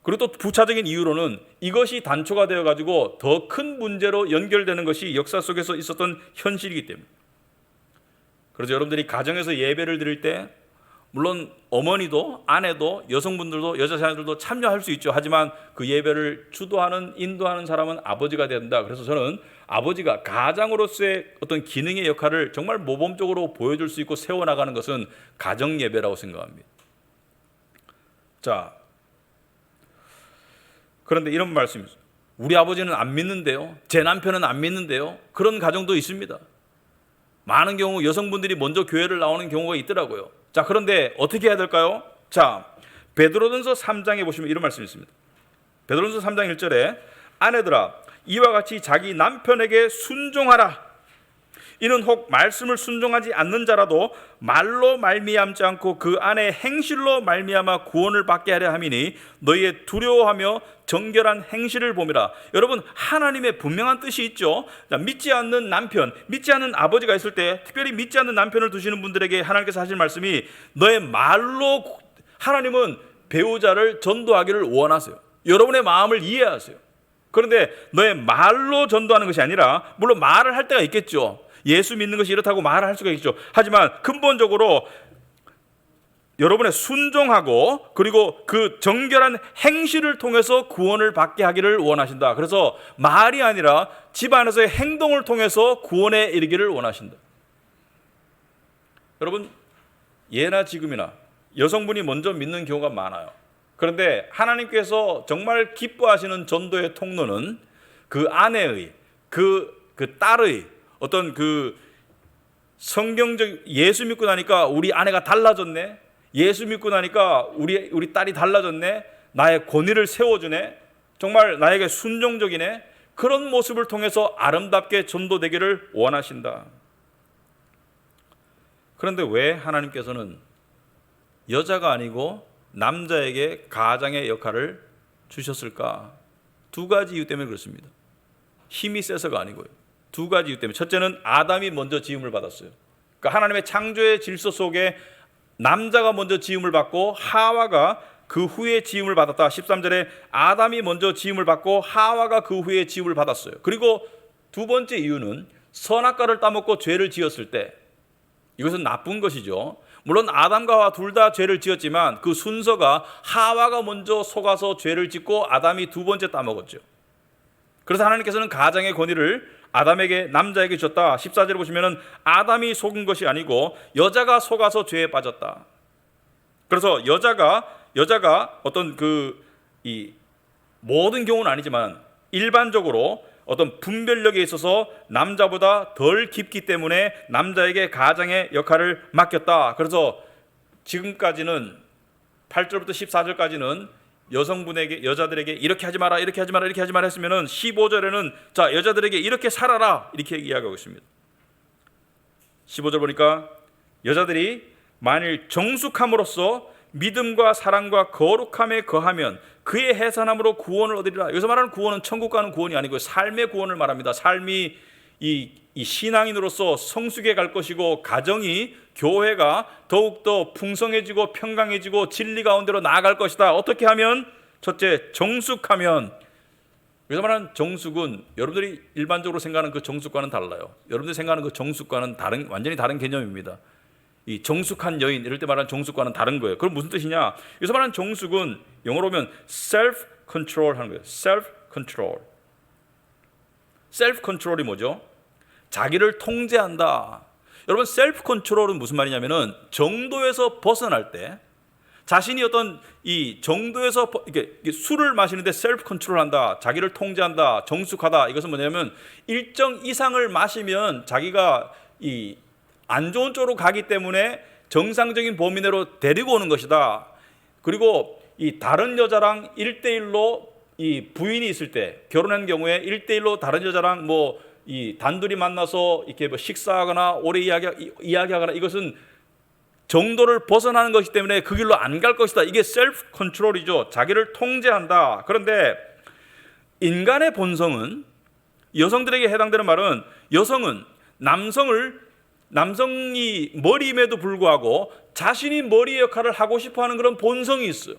그리고 또 부차적인 이유로는 이것이 단초가 되어가지고 더 큰 문제로 연결되는 것이 역사 속에서 있었던 현실이기 때문에. 그래서 여러분들이 가정에서 예배를 드릴 때 물론 어머니도 아내도 여성분들도 여자 자녀들도 참여할 수 있죠. 하지만 그 예배를 주도하는 인도하는 사람은 아버지가 된다. 그래서 저는 아버지가 가장으로서의 어떤 기능의 역할을 정말 모범적으로 보여줄 수 있고 세워나가는 것은 가정 예배라고 생각합니다. 자, 그런데 이런 말씀이죠. 우리 아버지는 안 믿는데요, 제 남편은 안 믿는데요, 그런 가정도 있습니다. 많은 경우 여성분들이 먼저 교회를 나오는 경우가 있더라고요. 자, 그런데 어떻게 해야 될까요? 자, 베드로전서 3장에 보시면 이런 말씀이 있습니다. 베드로전서 3장 1절에 아내들아 이와 같이 자기 남편에게 순종하라. 이는 혹 말씀을 순종하지 않는 자라도 말로 말미암지 않고 그 안에 행실로 말미암아 구원을 받게 하려 함이니 너희의 두려워하며 정결한 행실을 봄이라. 여러분, 하나님의 분명한 뜻이 있죠. 믿지 않는 남편, 믿지 않는 아버지가 있을 때, 특별히 믿지 않는 남편을 두시는 분들에게 하나님께서 하실 말씀이 너의 말로, 하나님은 배우자를 전도하기를 원하세요. 여러분의 마음을 이해하세요. 그런데 너의 말로 전도하는 것이 아니라, 물론 말을 할 때가 있겠죠. 예수 믿는 것이 이렇다고 말을 할 수가 있죠. 하지만 근본적으로 여러분의 순종하고 그리고 그 정결한 행실을 통해서 구원을 받게 하기를 원하신다. 그래서 말이 아니라 집안에서의 행동을 통해서 구원에 이르기를 원하신다. 여러분, 예나 지금이나 여성분이 먼저 믿는 경우가 많아요. 그런데 하나님께서 정말 기뻐하시는 전도의 통로는 그 아내의, 그 딸의 어떤 그 성경적, 예수 믿고 나니까 우리 아내가 달라졌네, 예수 믿고 나니까 우리 딸이 달라졌네, 나의 권위를 세워주네, 정말 나에게 순종적이네, 그런 모습을 통해서 아름답게 전도되기를 원하신다. 그런데 왜 하나님께서는 여자가 아니고 남자에게 가장의 역할을 주셨을까? 두 가지 이유 때문에 그렇습니다. 힘이 세서가 아니고요. 두 가지 이유 때문에. 첫째는 아담이 먼저 지음을 받았어요. 그러니까 하나님의 창조의 질서 속에 남자가 먼저 지음을 받고 하와가 그 후에 지음을 받았다. 13절에 아담이 먼저 지음을 받고 하와가 그 후에 지음을 받았어요. 그리고 두 번째 이유는 선악과를 따먹고 죄를 지었을 때, 이것은 나쁜 것이죠. 물론 아담과 하와 둘 다 죄를 지었지만 그 순서가 하와가 먼저 속아서 죄를 짓고 아담이 두 번째 따먹었죠. 그래서 하나님께서는 가장의 권위를 아담에게, 남자에게 줬다. 14절에 보시면은 아담이 속은 것이 아니고 여자가 속아서 죄에 빠졌다. 그래서 여자가 어떤 이 모든 경우는 아니지만 일반적으로 어떤 분별력에 있어서 남자보다 덜 깊기 때문에 남자에게 가장의 역할을 맡겼다. 그래서 지금까지는 8절부터 14절까지는 여자들에게 이렇게 하지 마라, 이렇게 하지 마라, 이렇게 하지 마라 했으면은 15절에는 자, 여자들에게 이렇게 살아라, 이렇게 이야기하고 있습니다. 15절 보니까 여자들이 만일 정숙함으로써 믿음과 사랑과 거룩함에 거하면 그의 해산함으로 구원을 얻으리라. 여기서 말하는 구원은 천국 가는 구원이 아니고 삶의 구원을 말합니다. 삶이 이 신앙인으로서 성숙해 갈 것이고, 가정이, 교회가 더욱더 풍성해지고 평강해지고 진리 가운데로 나아갈 것이다. 어떻게 하면? 첫째, 정숙하면. 여기서 말하는 정숙은 여러분들이 일반적으로 생각하는 그 정숙과는 달라요. 여러분들이 생각하는 그 정숙과는 완전히 다른 개념입니다. 이 정숙한 여인, 이럴 때 말하는 정숙과는 다른 거예요. 그럼 무슨 뜻이냐? 여기서 말하는 정숙은 영어로 보면 self-control 하는 거예요. self-control. self-control이 뭐죠? 자기를 통제한다. 여러분, self-control은 무슨 말이냐면은 정도에서 벗어날 때, 자신이 어떤 이 정도에서 이렇게 술을 마시는데 self-control 한다, 자기를 통제한다, 정숙하다. 이것은 뭐냐면 일정 이상을 마시면 자기가 이 안 좋은 쪽으로 가기 때문에 정상적인 범위 내로 데리고 오는 것이다. 그리고 이 다른 여자랑 1대1로 이 부인이 있을 때, 결혼한 경우에 1대1로 다른 여자랑 이 단둘이 만나서 이렇게 식사하거나 오래 이야기하거나, 이것은 정도를 벗어나는 것이기 때문에 그 길로 안 갈 것이다. 이게 셀프 컨트롤이죠. 자기를 통제한다. 그런데 인간의 본성은, 여성들에게 해당되는 말은, 여성은 남성을 남성이 머리임에도 불구하고 자신이 머리의 역할을 하고 싶어하는 그런 본성이 있어요.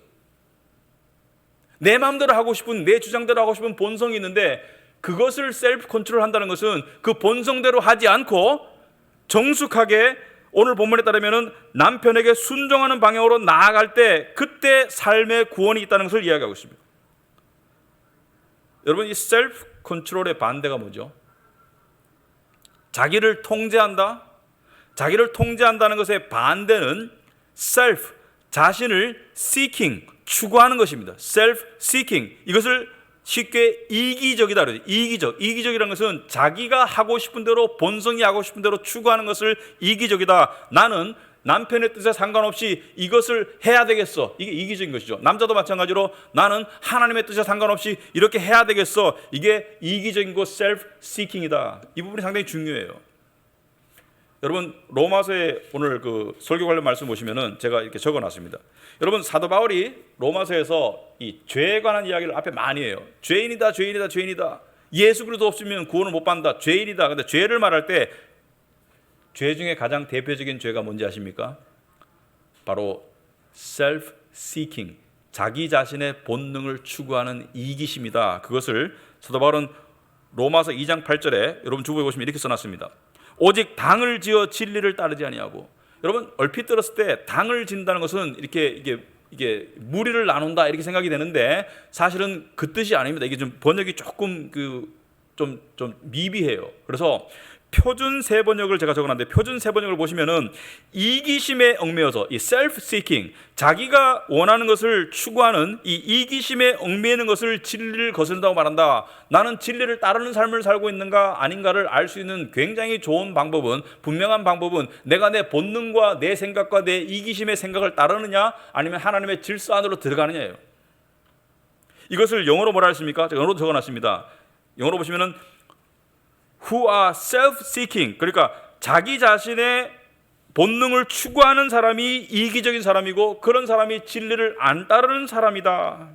내 마음대로 하고 싶은, 내 주장대로 하고 싶은 본성이 있는데, 그것을 셀프 컨트롤 한다는 것은 그 본성대로 하지 않고 정숙하게 오늘 본문에 따르면 남편에게 순종하는 방향으로 나아갈 때, 그때 삶의 구원이 있다는 것을 이야기하고 있습니다. 여러분, 이 셀프 컨트롤의 반대가 뭐죠? 자기를 통제한다? 자기를 통제한다는 것의 반대는 self, 자신을 seeking, 추구하는 것입니다. self seeking, 이것을 쉽게 이기적이다 그러죠. 이기적이라는 것은 자기가 하고 싶은 대로, 본성이 하고 싶은 대로 추구하는 것을 이기적이다. 나는 남편의 뜻에 상관없이 이것을 해야 되겠어. 이게 이기적인 것이죠. 남자도 마찬가지로 나는 하나님의 뜻에 상관없이 이렇게 해야 되겠어. 이게 이기적인 것, self seeking이다. 이 부분이 상당히 중요해요. 여러분, 로마서에 오늘 그 설교 관련 말씀 보시면은 제가 이렇게 적어놨습니다. 여러분, 사도 바울이 로마서에서 이 죄에 관한 이야기를 앞에 많이 해요. 죄인이다, 죄인이다, 죄인이다. 예수 그리스도 없으면 구원을 못 받는다. 죄인이다. 근데 죄를 말할 때 죄 중에 가장 대표적인 죄가 뭔지 아십니까? 바로 self seeking, 자기 자신의 본능을 추구하는 이기심이다. 그것을 사도 바울은 로마서 2장 8절에 여러분 주보에 보시면 이렇게 써놨습니다. 오직 당을 지어 진리를 따르지 아니하고. 여러분, 얼핏 들었을 때 당을 진다는 것은 이게 무리를 나눈다 이렇게 생각이 되는데, 사실은 그 뜻이 아닙니다. 이게 좀 번역이 조금 좀 미비해요. 그래서 표준 세 번역을 제가 적어놨는데, 표준 세 번역을 보시면은 이기심에 얽매여서, 이 self seeking, 자기가 원하는 것을 추구하는 이 이기심에 얽매이는 것을 진리를 거스른다고 말한다. 나는 진리를 따르는 삶을 살고 있는가 아닌가를 알 수 있는 굉장히 좋은 방법은, 분명한 방법은 내가 내 본능과 내 생각과 내 이기심의 생각을 따르느냐, 아니면 하나님의 질서 안으로 들어가느냐예요. 이것을 영어로 뭐라 했습니까? 제가 영어로 적어놨습니다. 영어로 보시면은 who are self-seeking, 그러니까 자기 자신의 본능을 추구하는 사람이 이기적인 사람이고, 그런 사람이 진리를 안 따르는 사람이다.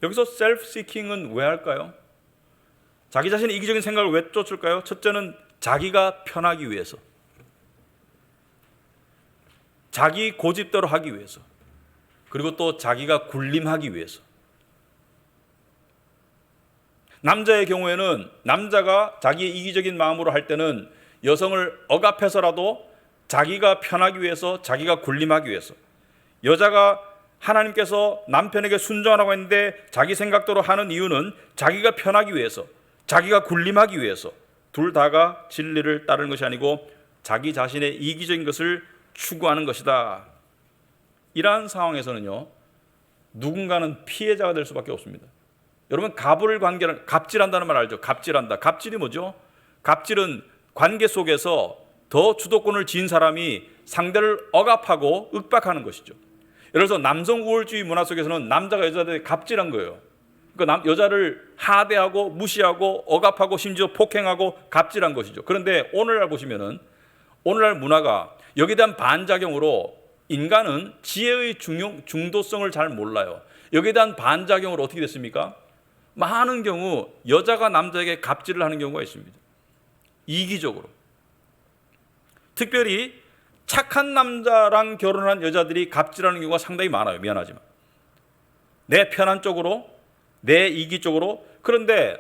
여기서 self-seeking은 왜 할까요? 자기 자신의 이기적인 생각을 왜 쫓을까요? 첫째는 자기가 편하기 위해서, 자기 고집대로 하기 위해서, 그리고 또 자기가 군림하기 위해서. 남자의 경우에는 남자가 자기의 이기적인 마음으로 할 때는 여성을 억압해서라도 자기가 편하기 위해서, 자기가 군림하기 위해서. 여자가 하나님께서 남편에게 순종하라고 했는데 자기 생각대로 하는 이유는 자기가 편하기 위해서, 자기가 군림하기 위해서. 둘 다가 진리를 따르는 것이 아니고 자기 자신의 이기적인 것을 추구하는 것이다. 이러한 상황에서는요, 누군가는 피해자가 될 수밖에 없습니다. 여러분, 갑질한다는 말 알죠? 갑질한다. 갑질이 뭐죠? 갑질은 관계 속에서 더 주도권을 쥔 사람이 상대를 억압하고 윽박하는 것이죠. 예를 들어서 남성 우월주의 문화 속에서는 남자가 여자한테 갑질한 거예요. 그러니까 여자를 하대하고 무시하고 억압하고 심지어 폭행하고 갑질한 것이죠. 그런데 오늘날 보시면은, 오늘날 문화가 여기에 대한 반작용으로 인간은 지혜의 중도성을 잘 몰라요. 여기에 대한 반작용으로 어떻게 됐습니까? 많은 경우 여자가 남자에게 갑질을 하는 경우가 있습니다. 이기적으로. 특별히 착한 남자랑 결혼한 여자들이 갑질하는 경우가 상당히 많아요. 미안하지만. 내 편한 쪽으로, 내 이기 쪽으로. 그런데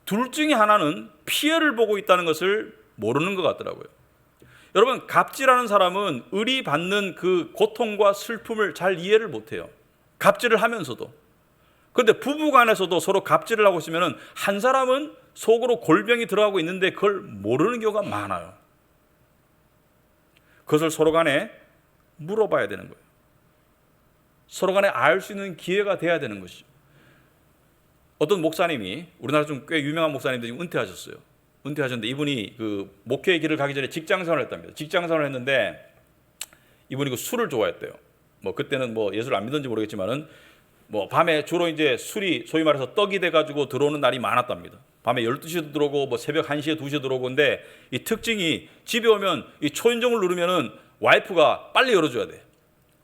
둘 중에 하나는 피해를 보고 있다는 것을 모르는 것 같더라고요. 여러분, 갑질하는 사람은 의리받는 그 고통과 슬픔을 잘 이해를 못해요. 갑질을 하면서도. 그런데 부부간에서도 서로 갑질을 하고 있으면 한 사람은 속으로 골병이 들어가고 있는데 그걸 모르는 경우가 많아요. 그것을 서로 간에 물어봐야 되는 거예요. 서로 간에 알 수 있는 기회가 돼야 되는 것이죠. 어떤 목사님이, 우리나라 좀 꽤 유명한 목사님들이 은퇴하셨어요. 은퇴하셨는데 이분이 그 목회의 길을 가기 전에 직장 생활을 했답니다. 직장 생활을 했는데 이분이 그 술을 좋아했대요. 뭐 그때는 뭐 예수를 안 믿었는지 모르겠지만은 뭐 밤에 주로 이제 술이 소위 말해서 떡이 돼가지고 들어오는 날이 많았답니다. 밤에 12시에도 들어오고 뭐 새벽 1시에 2시에 들어오고. 근데 이 특징이 집에 오면 이 초인종을 누르면은 와이프가 빨리 열어줘야 돼.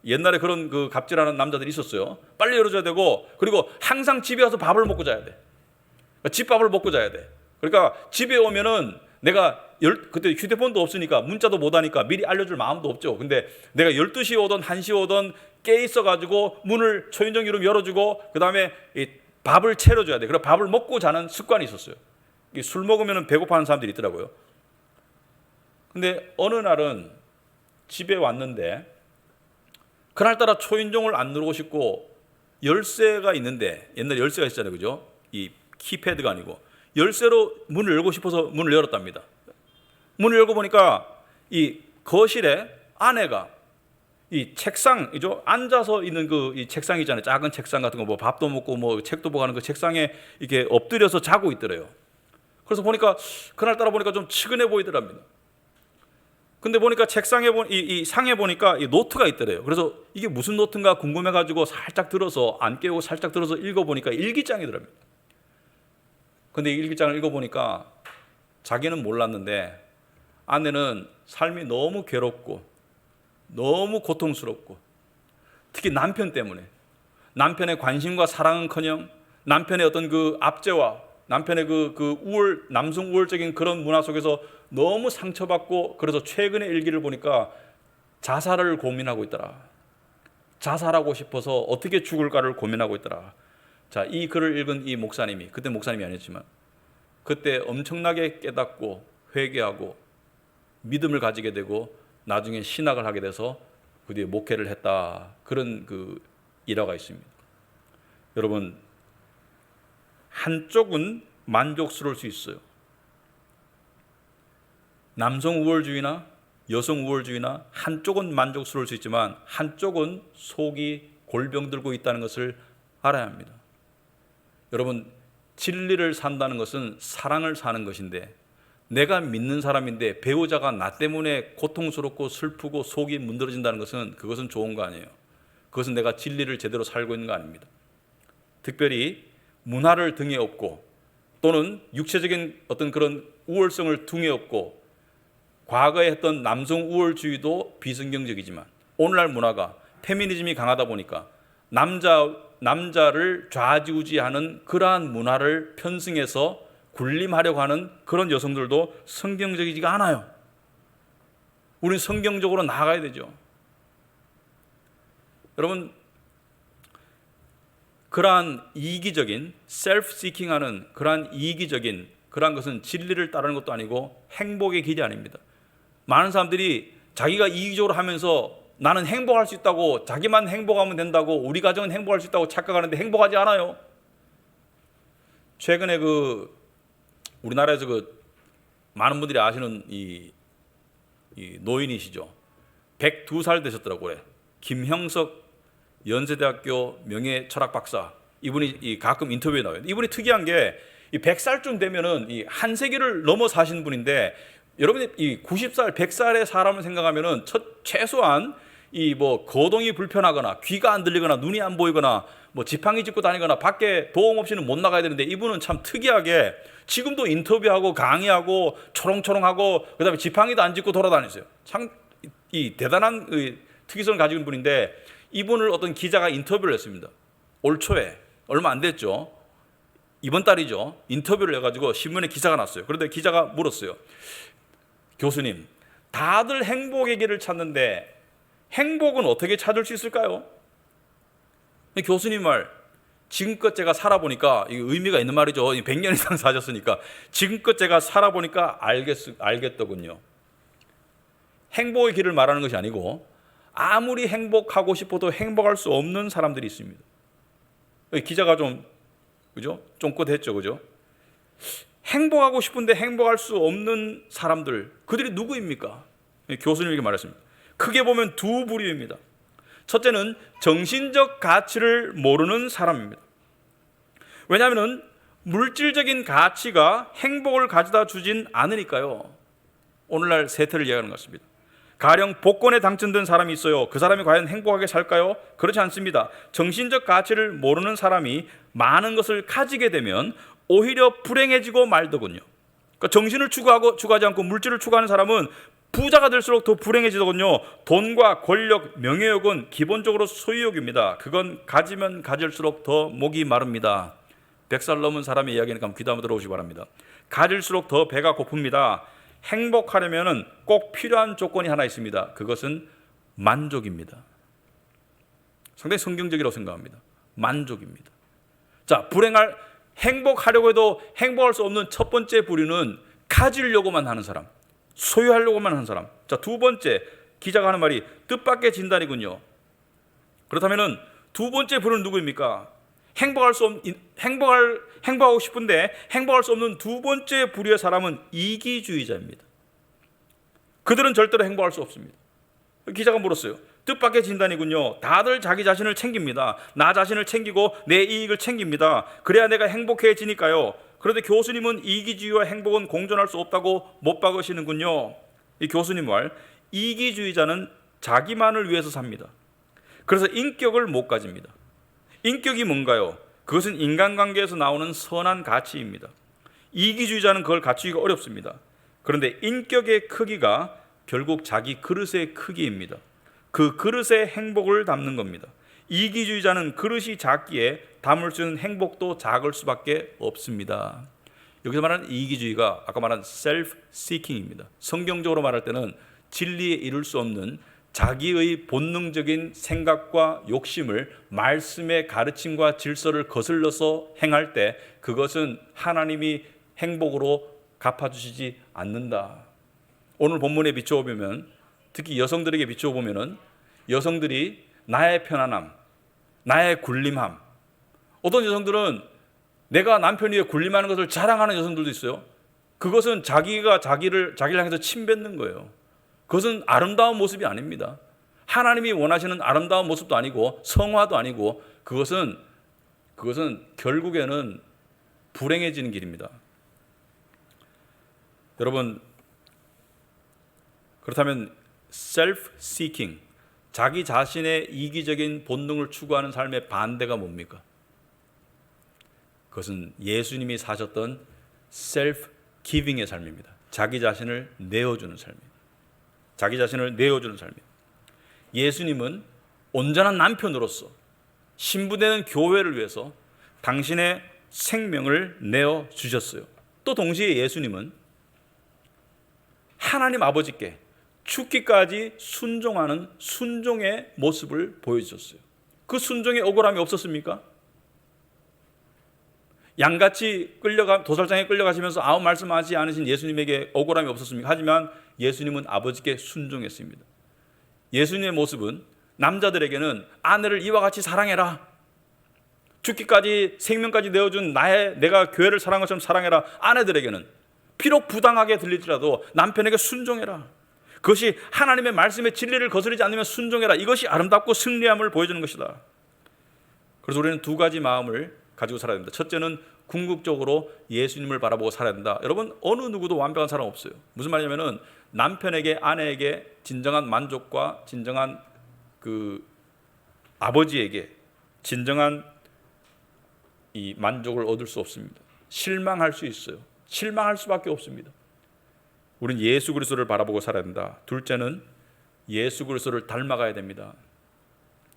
옛날에 그런 그 갑질하는 남자들이 있었어요. 빨리 열어줘야 되고, 그리고 항상 집에 와서 밥을 먹고 자야 돼. 집밥을 먹고 자야 돼. 그러니까 집에 오면은 내가 그때 휴대폰도 없으니까 문자도 못 하니까 미리 알려줄 마음도 없죠. 근데 내가 12시에 오든 1시에 오든 깨 있어가지고 문을 초인종 이름 열어주고 그 다음에 밥을 차려줘야 돼. 그래서 밥을 먹고 자는 습관이 있었어요. 술 먹으면 배고파하는 사람들이 있더라고요. 근데 어느 날은 집에 왔는데 그날따라 초인종을 안 누르고 싶고 열쇠가 있는데, 옛날에 열쇠가 있잖아요, 그죠? 이 키패드가 아니고 열쇠로 문을 열고 싶어서 문을 열었답니다. 문을 열고 보니까 이 거실에 아내가 이 책상이죠, 앉아서 있는 이 책상 있잖아요, 작은 책상 같은 거, 뭐 밥도 먹고 뭐 책도 보고 하는 그 책상에 이렇게 엎드려서 자고 있더래요. 그래서 보니까 그날따라 보니까 좀 측은해 보이더랍니다. 근데 보니까 책상에 이 상에 보니까 이 노트가 있더래요. 그래서 이게 무슨 노트인가 궁금해가지고 살짝 들어서 안 깨우고 살짝 들어서 읽어보니까 일기장이더랍니다. 근데 이 일기장을 읽어보니까 자기는 몰랐는데 아내는 삶이 너무 괴롭고 너무 고통스럽고 특히 남편 때문에 남편의 관심과 사랑은커녕 남편의 어떤 그 압제와 남편의 그 남성 우월적인 그런 문화 속에서 너무 상처받고, 그래서 최근의 일기를 보니까 자살을 고민하고 있더라. 자살하고 싶어서 어떻게 죽을까를 고민하고 있더라. 자, 이 글을 읽은 이 목사님이, 그때 목사님이 아니었지만 그때 엄청나게 깨닫고 회개하고 믿음을 가지게 되고 나중에 신학을 하게 돼서 그 뒤에 목회를 했다. 그런 그 일화가 있습니다. 여러분, 한쪽은 만족스러울 수 있어요. 남성 우월주의나 여성 우월주의나 한쪽은 만족스러울 수 있지만 한쪽은 속이 골병 들고 있다는 것을 알아야 합니다. 여러분, 진리를 산다는 것은 사랑을 사는 것인데 내가 믿는 사람인데 배우자가 나 때문에 고통스럽고 슬프고 속이 문드러진다는 것은 그것은 좋은 거 아니에요. 그것은 내가 진리를 제대로 살고 있는 거 아닙니다. 특별히 문화를 등에 업고 또는 육체적인 어떤 그런 우월성을 등에 업고 과거에 했던 남성 우월주의도 비성경적이지만 오늘날 문화가 페미니즘이 강하다 보니까 남자를 좌지우지하는 그러한 문화를 편승해서 군림하려고 하는 그런 여성들도 성경적이지가 않아요. 우리는 성경적으로 나아가야 되죠. 여러분, 그러한 이기적인 셀프-시킹하는 그러한 이기적인 그러한 것은 진리를 따르는 것도 아니고 행복의 길이 아닙니다. 많은 사람들이 자기가 이기적으로 하면서 나는 행복할 수 있다고, 자기만 행복하면 된다고, 우리 가정은 행복할 수 있다고 착각하는데 행복하지 않아요. 최근에 우리나라에서 많은 분들이 아시는 이 노인이시죠. 102살 되셨더라고요. 김형석 연세대학교 명예철학 박사. 이분이 가끔 인터뷰에 나와요. 이분이 특이한 게 100살쯤 되면은 한 세기를 넘어 사신 분인데, 여러분이 90살, 100살의 사람을 생각하면은 최소한 거동이 불편하거나 귀가 안 들리거나 눈이 안 보이거나 지팡이 짚고 다니거나 밖에 도움 없이는 못 나가야 되는데, 이분은 참 특이하게 지금도 인터뷰하고 강의하고 초롱초롱하고 그다음에 지팡이도 안 짚고 돌아다니세요. 참 대단한 특이성을 가지고 있는 분인데, 이분을 어떤 기자가 인터뷰를 했습니다. 올 초에 얼마 안 됐죠. 이번 달이죠. 인터뷰를 해가지고 신문에 기사가 났어요. 그런데 기자가 물었어요. 교수님, 다들 행복의 길을 찾는데 행복은 어떻게 찾을 수 있을까요? 교수님 말, 지금껏 제가 살아보니까, 이게 의미가 있는 말이죠. 100년 이상 사셨으니까 지금껏 제가 살아보니까 알겠더군요. 행복의 길을 말하는 것이 아니고 아무리 행복하고 싶어도 행복할 수 없는 사람들이 있습니다. 기자가 그죠? 쫑긋했죠, 그죠? 행복하고 싶은데 행복할 수 없는 사람들, 그들이 누구입니까? 교수님에게 말했습니다. 크게 보면 두 부류입니다. 첫째는 정신적 가치를 모르는 사람입니다. 왜냐하면 물질적인 가치가 행복을 가져다 주진 않으니까요. 오늘날 세태를 이야기하는 것 같습니다. 가령 복권에 당첨된 사람이 있어요. 그 사람이 과연 행복하게 살까요? 그렇지 않습니다. 정신적 가치를 모르는 사람이 많은 것을 가지게 되면 오히려 불행해지고 말더군요. 그러니까 정신을 추구하지 않고 물질을 추구하는 사람은 부자가 될수록 더 불행해지더군요. 돈과 권력, 명예욕은 기본적으로 소유욕입니다. 그건 가지면 가질수록 더 목이 마릅니다. 100살 넘은 사람의 이야기니까 귀담아 들어오시기 바랍니다. 가질수록 더 배가 고픕니다. 행복하려면 꼭 필요한 조건이 하나 있습니다. 그것은 만족입니다. 상당히 성경적이라고 생각합니다. 만족입니다. 자, 행복하려고 해도 행복할 수 없는 첫 번째 부류는 가지려고만 하는 사람, 소유하려고만 하는 사람. 자, 두 번째, 기자가 하는 말이 뜻밖의 진단이군요. 그렇다면 두 번째 부류는 누구입니까? 행복하고 싶은데 행복할 수 없는 두 번째 부류의 사람은 이기주의자입니다. 그들은 절대로 행복할 수 없습니다. 기자가 물었어요. 뜻밖의 진단이군요. 다들 자기 자신을 챙깁니다. 나 자신을 챙기고 내 이익을 챙깁니다. 그래야 내가 행복해지니까요. 그런데 교수님은 이기주의와 행복은 공존할 수 없다고 못 박으시는군요. 이 교수님 말, 이기주의자는 자기만을 위해서 삽니다. 그래서 인격을 못 가집니다. 인격이 뭔가요? 그것은 인간관계에서 나오는 선한 가치입니다. 이기주의자는 그걸 갖추기가 어렵습니다. 그런데 인격의 크기가 결국 자기 그릇의 크기입니다. 그 그릇에 행복을 담는 겁니다. 이기주의자는 그릇이 작기에 담을 수 있는 행복도 작을 수밖에 없습니다. 여기서 말하는 이기주의가 아까 말한 self-seeking입니다. 성경적으로 말할 때는 진리에 이룰 수 없는 자기의 본능적인 생각과 욕심을 말씀의 가르침과 질서를 거슬러서 행할 때 그것은 하나님이 행복으로 갚아주시지 않는다. 오늘 본문에 비추어보면, 특히 여성들에게 비추어보면 여성들이 나의 편안함, 나의 굴림함, 어떤 여성들은 내가 남편 위에 굴림하는 것을 자랑하는 여성들도 있어요. 그것은 자기를 향해서 침뱉는 거예요. 그것은 아름다운 모습이 아닙니다. 하나님이 원하시는 아름다운 모습도 아니고 성화도 아니고 그것은 결국에는 불행해지는 길입니다. 여러분, 그렇다면 self-seeking, 자기 자신의 이기적인 본능을 추구하는 삶의 반대가 뭡니까? 그것은 예수님이 사셨던 self-giving의 삶입니다. 자기 자신을 내어주는 삶입니다. 자기 자신을 내어주는 삶이에요. 예수님은 온전한 남편으로서 신부되는 교회를 위해서 당신의 생명을 내어주셨어요. 또 동시에 예수님은 하나님 아버지께 죽기까지 순종하는 순종의 모습을 보여주셨어요. 그 순종에 억울함이 없었습니까? 양같이 도살장에 끌려가시면서 아무 말씀하지 않으신 예수님에게 억울함이 없었습니까? 하지만 예수님은 아버지께 순종했습니다. 예수님의 모습은 남자들에게는 아내를 이와 같이 사랑해라, 죽기까지 생명까지 내어준 내가 교회를 사랑한 것처럼 사랑해라. 아내들에게는 비록 부당하게 들릴지라도 남편에게 순종해라. 그것이 하나님의 말씀의 진리를 거스르지 않으면 순종해라. 이것이 아름답고 승리함을 보여주는 것이다. 그래서 우리는 두 가지 마음을 가지고 살아야 됩니다. 첫째는 궁극적으로 예수님을 바라보고 살아야 된다. 여러분, 어느 누구도 완벽한 사람 없어요. 무슨 말이냐면은 남편에게, 아내에게 진정한 만족과 진정한 아버지에게 진정한 이 만족을 얻을 수 없습니다. 실망할 수 있어요. 실망할 수밖에 없습니다. 우리는 예수 그리스도를 바라보고 살아야 된다. 둘째는 예수 그리스도를 닮아가야 됩니다.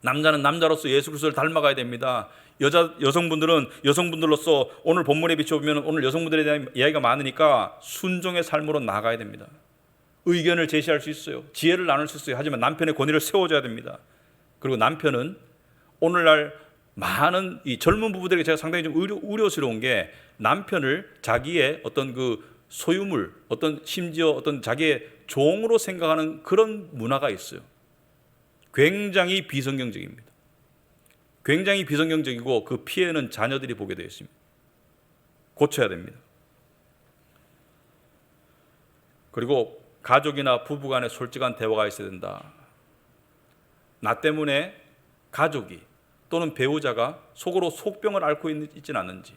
남자는 남자로서 예수 그리스도를 닮아가야 됩니다. 여성분들은 여성분들로서 오늘 본문에 비춰보면 오늘 여성분들에 대한 이야기가 많으니까 순종의 삶으로 나아가야 됩니다. 의견을 제시할 수 있어요. 지혜를 나눌 수 있어요. 하지만 남편의 권위를 세워줘야 됩니다. 그리고 남편은 오늘날 많은 이 젊은 부부들에게 제가 상당히 좀 우려스러운 게 남편을 자기의 어떤 소유물, 심지어 어떤 자기의 종으로 생각하는 그런 문화가 있어요. 굉장히 비성경적입니다. 굉장히 비성경적이고 그 피해는 자녀들이 보게 되어 있습니다. 고쳐야 됩니다. 그리고 가족이나 부부 간에 솔직한 대화가 있어야 된다. 나 때문에 가족이 또는 배우자가 속으로 속병을 앓고 있지는 않는지,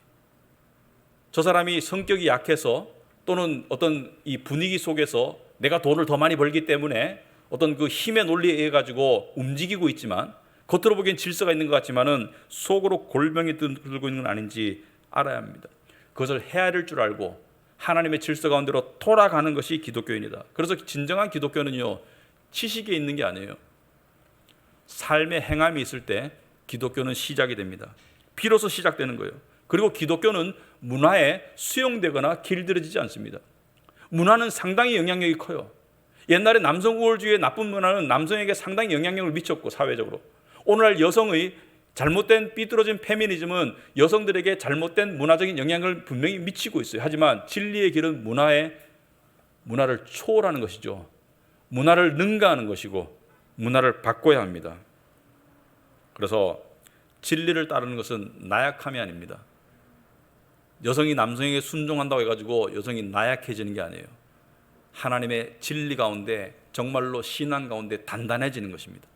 저 사람이 성격이 약해서 또는 어떤 이 분위기 속에서 내가 돈을 더 많이 벌기 때문에 어떤 그 힘의 논리에 의해 가지고 움직이고 있지만 겉으로 보기엔 질서가 있는 것 같지만은 속으로 골병이 들고 있는 건 아닌지 알아야 합니다. 그것을 헤아릴 줄 알고 하나님의 질서 가운데로 돌아가는 것이 기독교인이다. 그래서 진정한 기독교는요, 지식에 있는 게 아니에요. 삶의 행함이 있을 때 기독교는 시작이 됩니다. 비로소 시작되는 거예요. 그리고 기독교는 문화에 수용되거나 길들여지지 않습니다. 문화는 상당히 영향력이 커요. 옛날에 남성 우월주의의 나쁜 문화는 남성에게 상당히 영향력을 미쳤고, 사회적으로. 오늘날 여성의 잘못된 삐뚤어진 페미니즘은 여성들에게 잘못된 문화적인 영향을 분명히 미치고 있어요. 하지만 진리의 길은 문화를 초월하는 것이죠. 문화를 능가하는 것이고 문화를 바꿔야 합니다. 그래서 진리를 따르는 것은 나약함이 아닙니다. 여성이 남성에게 순종한다고 해가지고 여성이 나약해지는 게 아니에요. 하나님의 진리 가운데, 정말로 신앙 가운데 단단해지는 것입니다.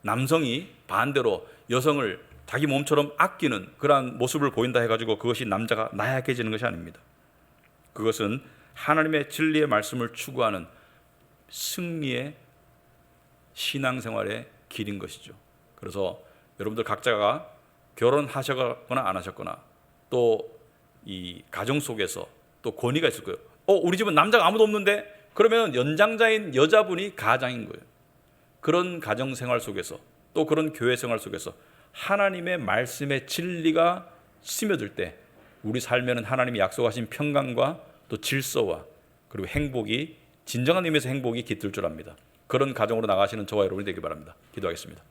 남성이 반대로 여성을 자기 몸처럼 아끼는 그러한 모습을 보인다 해가지고 그것이 남자가 나약해지는 것이 아닙니다. 그것은 하나님의 진리의 말씀을 추구하는 승리의 신앙생활의 길인 것이죠. 그래서 여러분들 각자가 결혼하셨거나 안 하셨거나 또 이 가정 속에서 또 권위가 있을 거예요. 우리 집은 남자가 아무도 없는데? 그러면 연장자인 여자분이 가장인 거예요. 그런 가정생활 속에서 또 그런 교회생활 속에서 하나님의 말씀의 진리가 스며들 때 우리 삶에는 하나님이 약속하신 평강과 또 질서와 그리고 행복이, 진정한 의미에서 행복이 깃들 줄 압니다. 그런 가정으로 나가시는 저와 여러분이 되기 바랍니다. 기도하겠습니다.